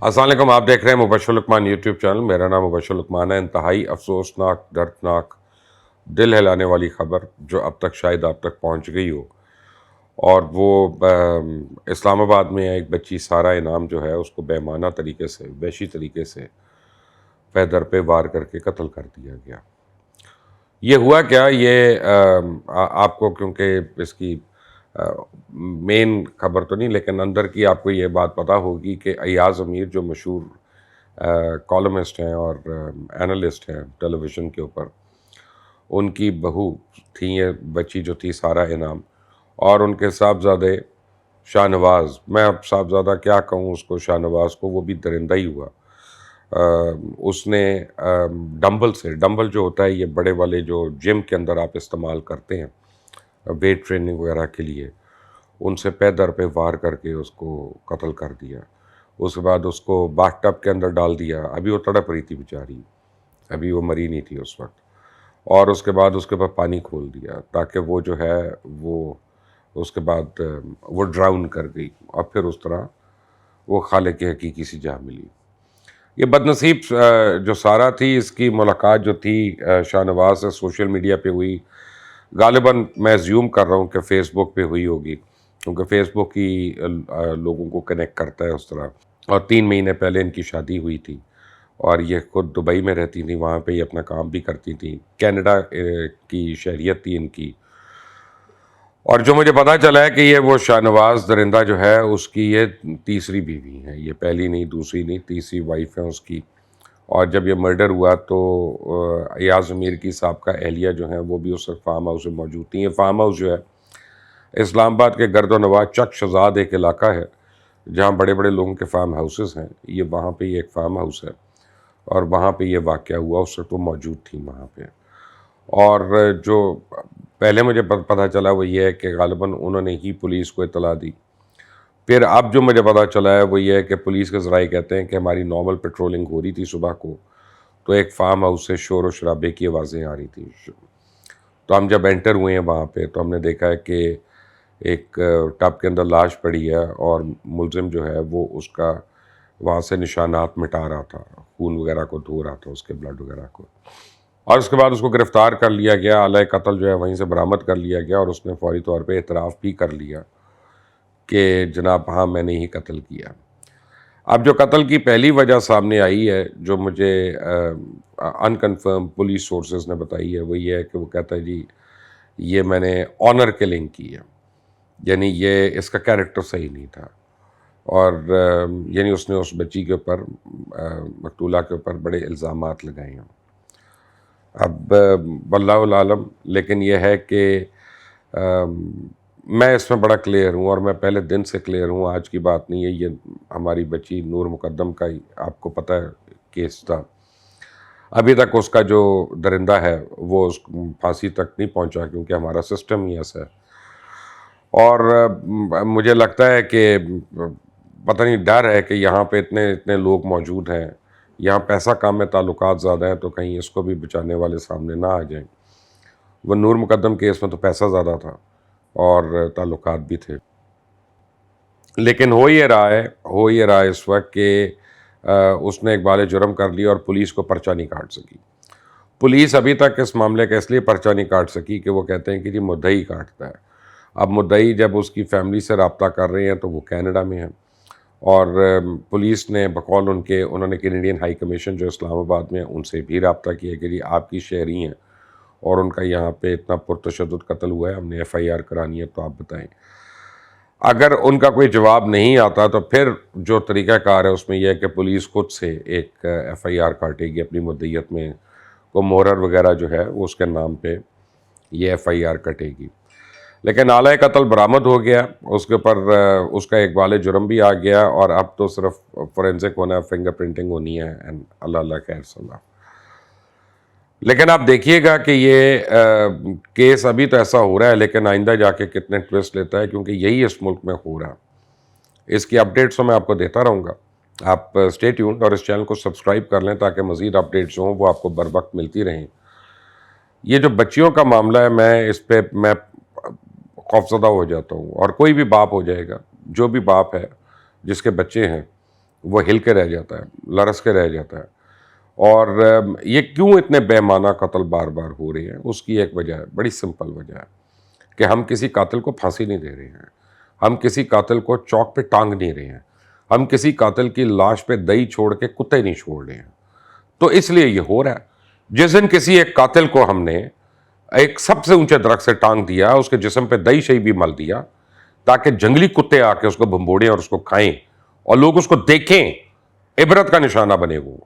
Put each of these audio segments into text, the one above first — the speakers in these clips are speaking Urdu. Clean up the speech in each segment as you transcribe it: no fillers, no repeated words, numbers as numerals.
السلام علیکم، آپ دیکھ رہے ہیں مبشر لقمان یوٹیوب چینل۔ میرا نام مبشر لقمان ہے۔ انتہائی افسوسناک، دردناک، دل ہلانے والی خبر جو اب تک شاید آپ تک پہنچ گئی ہو، اور وہ اسلام آباد میں ایک بچی سارہ انعام جو ہے اس کو بے معنی طریقے سے، وحشی طریقے سے پے در پہ وار کر کے قتل کر دیا گیا۔ یہ ہوا کیا، یہ آپ کو کیونکہ اس کی مین خبر تو نہیں، لیکن اندر کی آپ کو یہ بات پتہ ہوگی کہ ایاز امیر جو مشہور کالمسٹ ہیں اور اینالسٹ ہیں ٹیلی ویژن کے اوپر، ان کی بہو تھیں یہ بچی جو تھی سارہ انعام، اور ان کے صاحبزادے شاہ نواز، میں اب صاحبزادہ کیا کہوں اس کو، شاہ نواز کو، وہ بھی درندہ ہی ہوا۔ اس نے ڈمبل جو ہوتا ہے، یہ بڑے والے جو جم کے اندر آپ استعمال کرتے ہیں ویٹ ٹریننگ وغیرہ کے لیے، ان سے پے در پہ وار کر کے اس کو قتل کر دیا۔ اس کے بعد اس کو باتھ ٹب کے اندر ڈال دیا، ابھی وہ تڑپ رہی تھی بیچاری، ابھی وہ مری نہیں تھی اس وقت، اور اس کے بعد اس کے اوپر پانی کھول دیا تاکہ وہ جو ہے وہ اس کے بعد وہ ڈراؤن کر گئی، اور پھر اس طرح وہ خالق حقیقی سی جا ملی۔ یہ بد نصیب جو سارہ تھی، اس کی ملاقات جو تھی شاہ نواز سے سوشل میڈیا پہ ہوئی، غالباً میں زیوم کر رہا ہوں کہ فیس بک پہ ہوئی ہوگی، کیونکہ فیس بک ہی لوگوں کو کنیکٹ کرتا ہے اس طرح۔ اور 3 مہینے پہلے ان کی شادی ہوئی تھی، اور یہ خود دبئی میں رہتی تھیں، وہاں پہ ہی اپنا کام بھی کرتی تھیں، کینیڈا کی شہریت تھی ان کی۔ اور جو مجھے پتہ چلا ہے کہ یہ وہ شاہ نواز درندہ جو ہے اس کی یہ تیسری بیوی ہے، یہ پہلی نہیں، دوسری نہیں، تیسری وائف ہے اس کی۔ اور جب یہ مرڈر ہوا تو ایاز امیر کی سابقہ اہلیہ جو ہیں وہ بھی اس وقت فارم ہاؤس میں موجود تھیں۔ یہ فارم ہاؤس جو ہے اسلام آباد کے گرد و نواح چک شزاد ایک علاقہ ہے جہاں بڑے بڑے لوگوں کے فارم ہاؤسز ہیں، یہ وہاں پہ یہ ایک فارم ہاؤس ہے، اور وہاں پہ یہ واقعہ ہوا، اس وقت وہ موجود تھیں وہاں پہ۔ اور جو پہلے مجھے پتہ چلا وہ یہ ہے کہ غالباً انہوں نے ہی پولیس کو اطلاع دی۔ پھر اب جو مجھے پتہ چلا ہے وہ یہ ہے کہ پولیس کے ذرائع کہتے ہیں کہ ہماری نارمل پیٹرولنگ ہو رہی تھی صبح کو، تو ایک فارم ہاؤس سے شور و شرابے کی آوازیں آ رہی تھیں۔ تو ہم جب انٹر ہوئے ہیں وہاں پہ تو ہم نے دیکھا ہے کہ ایک ٹب کے اندر لاش پڑی ہے، اور ملزم جو ہے وہ اس کا وہاں سے نشانات مٹا رہا تھا، خون وغیرہ کو دھو رہا تھا، اس کے بلڈ وغیرہ کو۔ اور اس کے بعد اس کو گرفتار کر لیا گیا، آلۂ قتل جو ہے وہیں سے برآمد کر لیا گیا، اور اس نے فوری طور پہ اعتراف بھی کر لیا کہ جناب ہاں میں نے ہی قتل کیا۔ اب جو قتل کی پہلی وجہ سامنے آئی ہے، جو مجھے انکنفرم پولیس سورسز نے بتائی ہے، وہ یہ ہے کہ وہ کہتا ہے جی یہ میں نے آنر کلنگ کی ہے، یعنی یہ اس کا کیریکٹر صحیح نہیں تھا، اور یعنی اس نے اس بچی کے اوپر، مقتولہ کے اوپر بڑے الزامات لگائے ہیں۔ اب واللہ العالم، لیکن یہ ہے کہ میں اس میں بڑا کلیئر ہوں، اور میں پہلے دن سے کلیئر ہوں، آج کی بات نہیں ہے۔ یہ ہماری بچی نور مقدم کا ہی آپ کو پتہ ہے کیس تھا، ابھی تک اس کا جو درندہ ہے وہ اس پھانسی تک نہیں پہنچا، کیونکہ ہمارا سسٹم ہی ایسا ہے۔ اور مجھے لگتا ہے کہ پتہ نہیں، ڈر ہے کہ یہاں پہ اتنے لوگ موجود ہیں، یہاں پیسہ کام میں تعلقات زیادہ ہیں، تو کہیں اس کو بھی بچانے والے سامنے نہ آ جائیں۔ وہ نور مقدم کیس میں تو پیسہ زیادہ تھا اور تعلقات بھی تھے، لیکن ہو یہ رہا ہے اس وقت کہ اس نے اقبال جرم کر لی اور پولیس کو پرچہ نہیں کاٹ سکی۔ پولیس ابھی تک اس معاملے کا اس لیے پرچہ نہیں کاٹ سکی کہ وہ کہتے ہیں کہ جی مدعی کاٹتا ہے۔ اب مدعی جب اس کی فیملی سے رابطہ کر رہے ہیں تو وہ کینیڈا میں ہیں، اور پولیس نے بقول انہوں نے کینیڈین ہائی کمیشن جو اسلام آباد میں ہے ان سے بھی رابطہ کیا کہ جی آپ کی شہری ہیں اور ان کا یہاں پہ اتنا پرتشدد قتل ہوا ہے، ہم نے FIR کرانی ہے، تو آپ بتائیں۔ اگر ان کا کوئی جواب نہیں آتا تو پھر جو طریقہ کار ہے اس میں یہ ہے کہ پولیس خود سے ایک FIR کاٹے گی اپنی مدعیت میں، کو مورر وغیرہ جو ہے وہ اس کے نام پہ یہ FIR کٹے گی۔ لیکن آلۂ قتل برآمد ہو گیا، اس کے اوپر اس کا اقبال جرم بھی آ گیا، اور اب تو صرف فورینزک ہونا ہے، فنگر پرنٹنگ ہونی ہے، اللہ خیر صلاح۔ لیکن آپ دیکھیے گا کہ یہ کیس ابھی تو ایسا ہو رہا ہے، لیکن آئندہ جا کے کتنے ٹویسٹ لیتا ہے، کیونکہ یہی اس ملک میں ہو رہا ہے۔ اس کی اپڈیٹس تو میں آپ کو دیتا رہوں گا، آپ اسٹے ٹیونڈ اور اس چینل کو سبسکرائب کر لیں تاکہ مزید اپڈیٹس جو ہوں وہ آپ کو بر وقت ملتی رہیں۔ یہ جو بچیوں کا معاملہ ہے، میں اس پہ میں خوفزدہ ہو جاتا ہوں، اور کوئی بھی باپ ہو جائے گا، جو بھی باپ ہے جس کے بچے ہیں، وہ ہل کے رہ جاتا ہے، لرس کے رہ جاتا ہے۔ اور یہ کیوں اتنے بے معنی قتل بار بار ہو رہے ہیں، اس کی ایک وجہ ہے، بڑی سمپل وجہ ہے کہ ہم کسی قاتل کو پھانسی نہیں دے رہے ہیں، ہم کسی قاتل کو چوک پہ ٹانگ نہیں رہے ہیں، ہم کسی قاتل کی لاش پہ دہی چھوڑ کے کتے نہیں چھوڑ رہے ہیں۔ تو اس لیے یہ ہو رہا ہے۔ جس دن کسی ایک قاتل کو ہم نے ایک سب سے اونچے درخت سے ٹانگ دیا، اس کے جسم پہ دہی شہی بھی مل دیا تاکہ جنگلی کتے آ کے اس کو بھمبوڑیں اور اس کو کھائیں اور لوگ اس کو دیکھیں، عبرت کا نشانہ بنے وہ،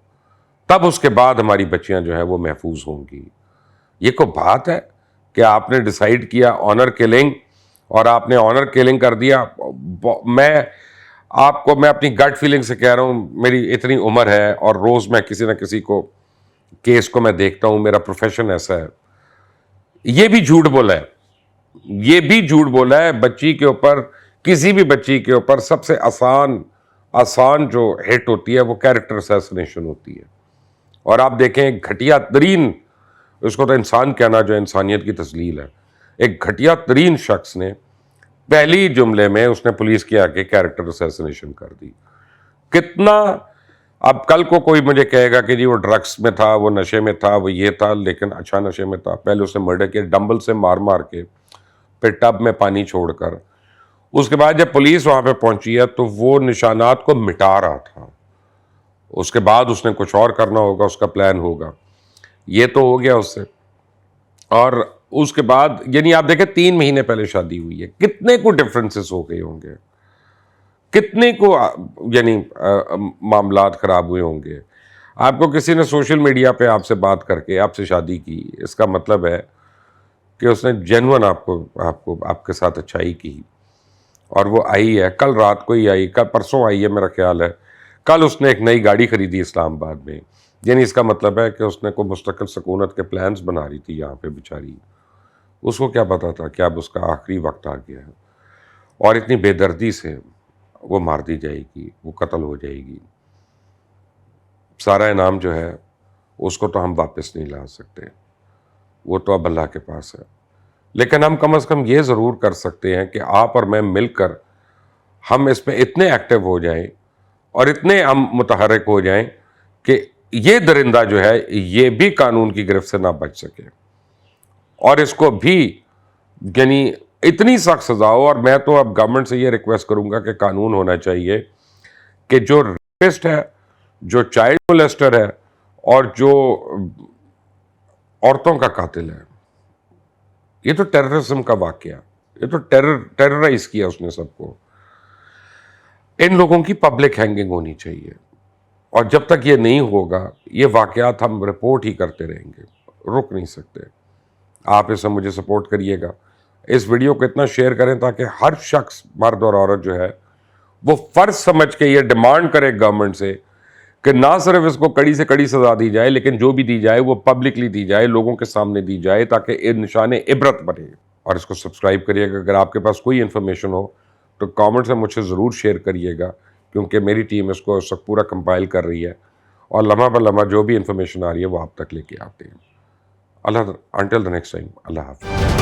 تب اس کے بعد ہماری بچیاں جو ہیں وہ محفوظ ہوں گی۔ یہ کوئی بات ہے کہ آپ نے ڈیسائیڈ کیا آنر کلنگ اور آپ نے آنر کلنگ کر دیا؟ میں اپنی گٹ فیلنگ سے کہہ رہا ہوں، میری اتنی عمر ہے اور روز میں کسی نہ کسی کو کیس کو میں دیکھتا ہوں، میرا پروفیشن ایسا ہے۔ یہ بھی جھوٹ بولا ہے، یہ بھی جھوٹ بولا ہے۔ بچی کے اوپر، کسی بھی بچی کے اوپر سب سے آسان جو ہٹ ہوتی ہے وہ کیریکٹر اسیسنیشن ہوتی ہے۔ اور آپ دیکھیں ایک گھٹیا ترین، اس کو تو انسان کہنا جو انسانیت کی تذلیل ہے، ایک گھٹیا ترین شخص نے پہلی جملے میں اس نے پولیس کے آگے کیریکٹر اسیسنیشن کر دی۔ کتنا، اب کل کو کوئی مجھے کہے گا کہ جی وہ ڈرگس میں تھا، وہ نشے میں تھا، وہ یہ تھا، لیکن اچھا نشے میں تھا۔ پہلے اس نے مرڈر کیا ڈمبل سے مار مار کے، پھر ٹب میں پانی چھوڑ کر۔ اس کے بعد جب پولیس وہاں پہ پہنچی ہے تو وہ نشانات کو مٹا رہا تھا۔ اس کے بعد اس نے کچھ اور کرنا ہوگا، اس کا پلان ہوگا۔ یہ تو ہو گیا اس سے۔ اور اس کے بعد یعنی آپ دیکھیں 3 مہینے پہلے شادی ہوئی ہے، کتنے کو ڈفرینسز ہو گئے ہوں گے، کتنے کو یعنی معاملات خراب ہوئے ہوں گے۔ آپ کو کسی نے سوشل میڈیا پہ آپ سے بات کر کے آپ سے شادی کی، اس کا مطلب ہے کہ اس نے جینون آپ کے ساتھ اچھائی کی، اور وہ آئی ہے، کل رات کو ہی آئی، کل پرسوں آئی ہے میرا خیال ہے، کل اس نے ایک نئی گاڑی خریدی اسلام آباد میں۔ یعنی اس کا مطلب ہے کہ اس نے کوئی مستقل سکونت کے پلانز بنا رہی تھی یہاں پہ بیچاری، اس کو کیا پتا تھا کہ اب اس کا آخری وقت آ گیا ہے، اور اتنی بے دردی سے وہ مار دی جائے گی، وہ قتل ہو جائے گی۔ سارا انعام جو ہے اس کو تو ہم واپس نہیں لا سکتے، وہ تو اب اللہ کے پاس ہے، لیکن ہم کم از کم یہ ضرور کر سکتے ہیں کہ آپ اور میں مل کر ہم اس پہ اتنے ایکٹیو ہو جائیں اور اتنے ہم متحرک ہو جائیں کہ یہ درندہ جو ہے یہ بھی قانون کی گرفت سے نہ بچ سکے، اور اس کو بھی یعنی اتنی سخت سزا ہو۔ اور میں تو اب گورنمنٹ سے یہ ریکویسٹ کروں گا کہ قانون ہونا چاہیے کہ جو ریپسٹ ہے، جو چائلڈ مولسٹر ہے، اور جو عورتوں کا قاتل ہے، یہ تو ٹیررزم کا واقعہ، یہ تو ٹیررائز کیا اس نے سب کو، ان لوگوں کی پبلک ہینگنگ ہونی چاہیے۔ اور جب تک یہ نہیں ہوگا یہ واقعات ہم رپورٹ ہی کرتے رہیں گے، رک نہیں سکتے۔ آپ اس میں مجھے سپورٹ کریے گا، اس ویڈیو کو اتنا شیئر کریں تاکہ ہر شخص، مرد اور عورت جو ہے، وہ فرض سمجھ کے یہ ڈیمانڈ کرے گورنمنٹ سے کہ نہ صرف اس کو کڑی سے کڑی سزا دی جائے، لیکن جو بھی دی جائے وہ پبلکلی دی جائے، لوگوں کے سامنے دی جائے، تاکہ یہ نشان عبرت بنے۔ اور اس کو سبسکرائب کریے گا۔ اگر آپ کے پاس کوئی انفارمیشن ہو تو کامنٹ سے مجھ سے ضرور شیئر کریے گا، کیونکہ میری ٹیم اس کو اس وقت پورا کمپائل کر رہی ہے، اور لمحہ بہ لمحہ جو بھی انفارمیشن آ رہی ہے وہ آپ تک لے کے آتے ہیں۔ انٹل دی نیکسٹ ٹائم، اللہ حافظ۔